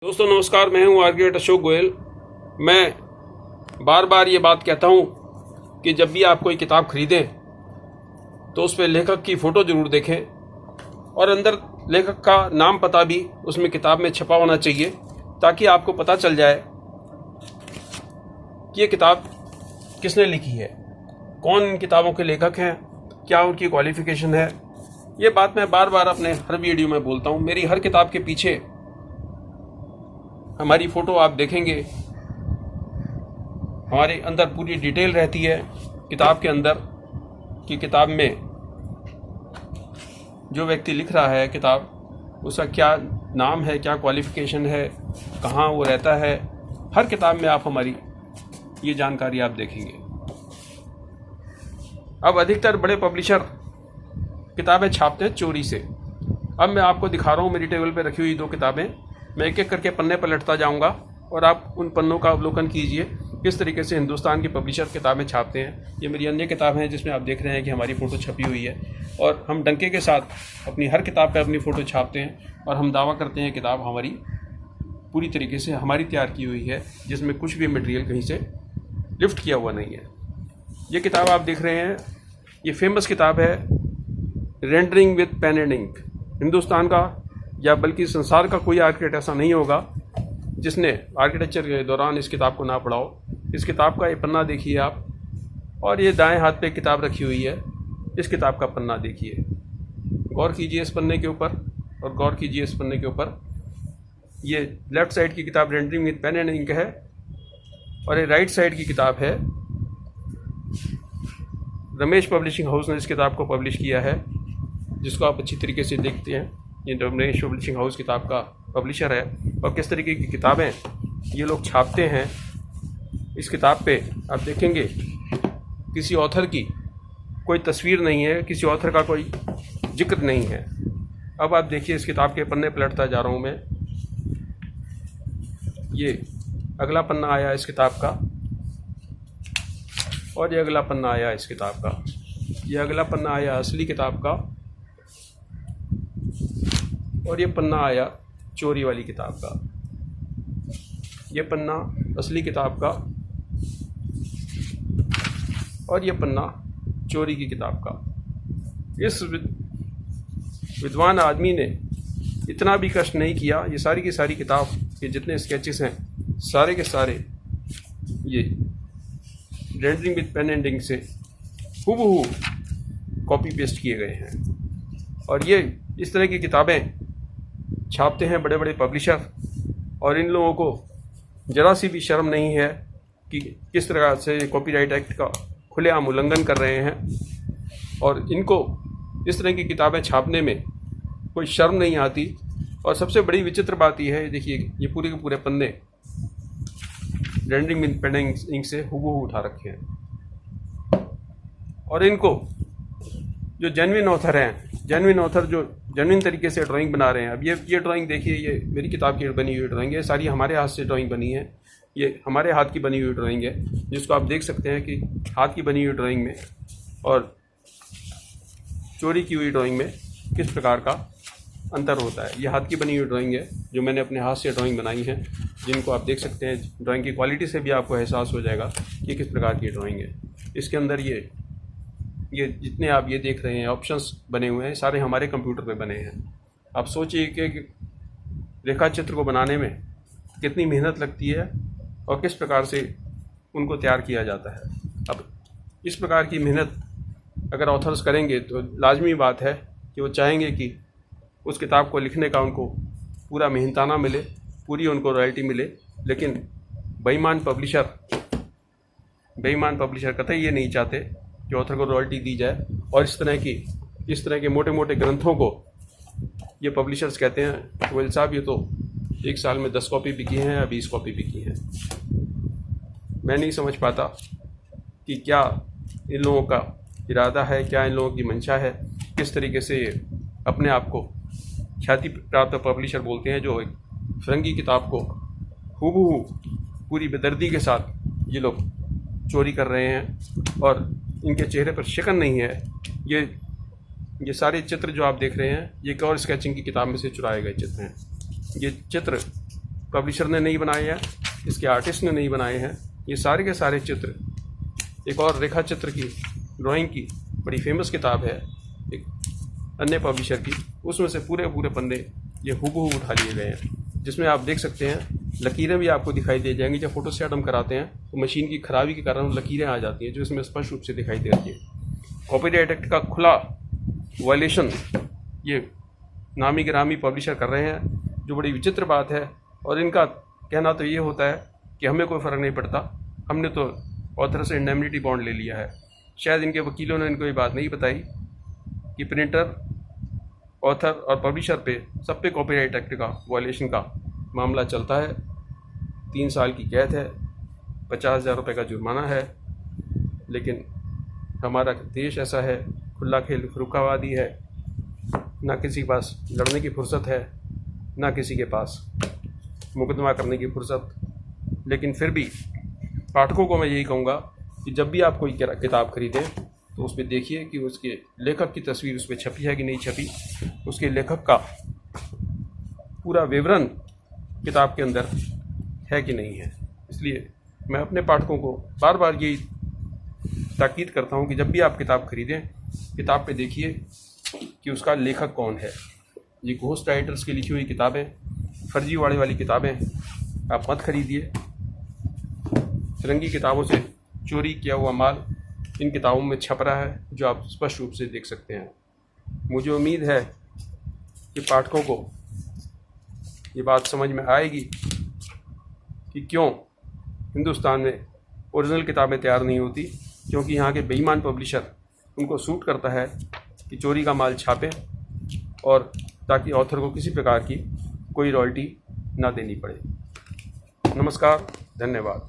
दोस्तों नमस्कार, मैं हूं आर्किटेक्ट अशोक गोयल। मैं बार बार ये बात कहता हूं कि जब भी आप कोई किताब खरीदें तो उस पर लेखक की फ़ोटो ज़रूर देखें और अंदर लेखक का नाम पता भी उसमें किताब में छपा होना चाहिए, ताकि आपको पता चल जाए कि ये किताब किसने लिखी है, कौन इन किताबों के लेखक हैं, क्या उनकी क्वालिफ़िकेशन है। ये बात मैं बार बार अपने हर वीडियो में बोलता हूँ। मेरी हर किताब के पीछे हमारी फ़ोटो आप देखेंगे, हमारे अंदर पूरी डिटेल रहती है किताब के अंदर कि किताब में जो व्यक्ति लिख रहा है किताब, उसका क्या नाम है, क्या क्वालिफ़िकेशन है, कहाँ वो रहता है। हर किताब में आप हमारी ये जानकारी आप देखेंगे। अब अधिकतर बड़े पब्लिशर किताबें छापते हैं चोरी से। अब मैं आपको दिखा रहा हूँ मेरी टेबल पे रखी हुई दो किताबें। मैं एक एक करके पन्ने पलटता जाऊंगा और आप उन पन्नों का अवलोकन कीजिए किस तरीके से हिंदुस्तान के पब्लिशर किताबें छापते हैं। ये मेरी अन्य किताब है जिसमें आप देख रहे हैं कि हमारी फ़ोटो छपी हुई है, और हम डंके के साथ अपनी हर किताब पे अपनी फ़ोटो छापते हैं और हम दावा करते हैं किताब हमारी पूरी तरीके से हमारी तैयार की हुई है, जिसमें कुछ भी मटेरियल कहीं से लिफ्ट किया हुआ नहीं है। ये किताब आप देख रहे हैं, ये फेमस किताब है rendering with pen and ink. Hindustan का या बल्कि संसार का कोई आर्किटेक्ट ऐसा नहीं होगा जिसने आर्किटेक्चर के दौरान इस किताब को ना पढ़ा हो। इस किताब का ये पन्ना देखिए आप, और ये दाएं हाथ पे किताब रखी हुई है। इस किताब का पन्ना देखिए, गौर कीजिए इस पन्ने के ऊपर और गौर कीजिए इस पन्ने के ऊपर। ये लेफ़्ट साइड की किताब rendering with pen and ink है और ये राइट साइड की किताब है। रमेश पब्लिशिंग हाउस ने इस किताब को पब्लिश किया है, जिसको आप अच्छी तरीके से देखते हैं। ये रमेश पब्लिशिंग हाउस किताब का पब्लिशर है, और किस तरीके की किताबें ये लोग छापते हैं। इस किताब पे आप देखेंगे किसी ऑथर की कोई तस्वीर नहीं है, किसी ऑथर का कोई जिक्र नहीं है। अब आप देखिए इस किताब के पन्ने पलटता जा रहा हूँ मैं। ये अगला पन्ना आया इस किताब का, और ये अगला पन्ना आया इस किताब का। ये अगला पन्ना आया असली किताब का, और ये पन्ना आया चोरी वाली किताब का। ये पन्ना असली किताब का और ये पन्ना चोरी की किताब का। इस विद्वान आदमी ने इतना भी कष्ट नहीं किया। ये सारी की सारी किताब के जितने स्केचेस हैं सारे के सारे ये rendering with pen and ink से हूबहू कॉपी पेस्ट किए गए हैं। और ये इस तरह की किताबें छापते हैं बड़े बड़े पब्लिशर, और इन लोगों को ज़रा सी भी शर्म नहीं है कि किस तरह से कॉपीराइट एक्ट का खुलेआम उल्लंघन कर रहे हैं। और इनको इस तरह की किताबें छापने में कोई शर्म नहीं आती। और सबसे बड़ी विचित्र बात यह है, देखिए ये पूरे के पूरे पन्ने rendering with pen and ink से हूबहू उठा रखे हैं। और इनको जो जेन्युइन ऑथर हैं, जेन्युइन ऑथर जो जेन्युइन तरीके से ड्राइंग बना रहे हैं। अब ये ड्राइंग देखिए, ये मेरी किताब की बनी हुई ड्राइंग है, सारी हमारे हाथ से ड्राइंग बनी है। ये हमारे हाथ की बनी हुई ड्राइंग है, जिसको आप देख सकते हैं कि हाथ की बनी हुई ड्राइंग में और चोरी की हुई ड्राइंग में किस प्रकार का अंतर होता है। ये हाथ की बनी हुई ड्राइंग है जो मैंने अपने हाथ से ड्राइंग बनाई है, जिनको आप देख सकते हैं। ड्राइंग की क्वालिटी से भी आपको एहसास हो जाएगा कि किस प्रकार की ड्राइंग है। इसके अंदर ये जितने आप ये देख रहे हैं ऑप्शंस बने हुए हैं, सारे हमारे कंप्यूटर पे बने हैं। आप सोचिए कि रेखा चित्र को बनाने में कितनी मेहनत लगती है और किस प्रकार से उनको तैयार किया जाता है। अब इस प्रकार की मेहनत अगर ऑथर्स करेंगे तो लाजमी बात है कि वो चाहेंगे कि उस किताब को लिखने का उनको पूरा मेहनताना मिले, पूरी उनको रॉयल्टी मिले। लेकिन बेईमान पब्लिशर कतई ये नहीं चाहते कि ऑथर को रॉयल्टी दी जाए। और इस तरह के मोटे मोटे ग्रंथों को ये पब्लिशर्स कहते हैं, गोयल साहब ये तो एक साल में 10 कॉपी बिकी हैं या 20 कॉपी बिकी हैं। मैं नहीं समझ पाता कि क्या इन लोगों का इरादा है, क्या इन लोगों की मंशा है, किस तरीके से ये अपने आप को ख्याति प्राप्त पब्लिशर बोलते हैं, जो एक फिरंगी किताब को हूबहू पूरी बेदर्दी के साथ ये लोग चोरी कर रहे हैं। और इनके चेहरे पर शिकन नहीं है। ये सारे चित्र जो आप देख रहे हैं, ये एक और स्केचिंग की किताब में से चुराए गए चित्र हैं। ये चित्र पब्लिशर ने नहीं बनाए हैं, इसके आर्टिस्ट ने नहीं बनाए हैं। ये सारे के सारे चित्र, एक और रेखा चित्र की ड्राइंग की बड़ी फेमस किताब है एक अन्य पब्लिशर की, उसमें से पूरे पूरे पन्ने ये हूबहू उठा लिए गए हैं, जिसमें आप देख सकते हैं लकीरें भी आपको दिखाई दे जाएंगी। जब फोटोस्टैट हम कराते हैं तो मशीन की खराबी के कारण लकीरें आ जाती हैं, जो इसमें स्पष्ट रूप से दिखाई दे रही है। कॉपीराइट एक्ट का खुला वायलेशन ये नामी गिरामी पब्लिशर कर रहे हैं, जो बड़ी विचित्र बात है। और इनका कहना तो ये होता है कि हमें कोई फ़र्क नहीं पड़ता, हमने तो ऑथर से इंडेमनिटी बॉन्ड ले लिया है। शायद इनके वकीलों ने इनको ये बात नहीं बताई कि प्रिंटर, ऑथर और पब्लिशर पे सब पे कॉपीराइट एक्ट का वायलेशन का मामला चलता है। 3 साल की कैद है, 50,000 रुपये का जुर्माना है। लेकिन हमारा देश ऐसा है, खुला खेल फरुखाबादी है, ना किसी के पास लड़ने की फुर्सत है, ना किसी के पास मुकदमा करने की फुर्सत। लेकिन फिर भी पाठकों को मैं यही कहूँगा कि जब भी आप कोई किताब खरीदें तो उसमें देखिए कि उसके लेखक की तस्वीर उस पर छपी है कि नहीं छपी, उसके लेखक का पूरा विवरण किताब के अंदर है कि नहीं है। इसलिए मैं अपने पाठकों को बार बार यही ताकीद करता हूँ कि जब भी आप किताब खरीदें, किताब पे देखिए कि उसका लेखक कौन है। ये घोस्ट राइटर्स की लिखी हुई किताबें, फर्जीवाड़े वाली किताबें आप मत खरीदिए। फिरंगी किताबों से चोरी किया हुआ माल इन किताबों में छप रहा है, जो आप स्पष्ट रूप से देख सकते हैं। मुझे उम्मीद है कि पाठकों को ये बात समझ में आएगी कि क्यों हिंदुस्तान में ओरिजिनल किताबें तैयार नहीं होती, क्योंकि यहाँ के बेईमान पब्लिशर उनको सूट करता है कि चोरी का माल छापें, और ताकि ऑथर को किसी प्रकार की कोई रॉयल्टी ना देनी पड़े। नमस्कार, धन्यवाद।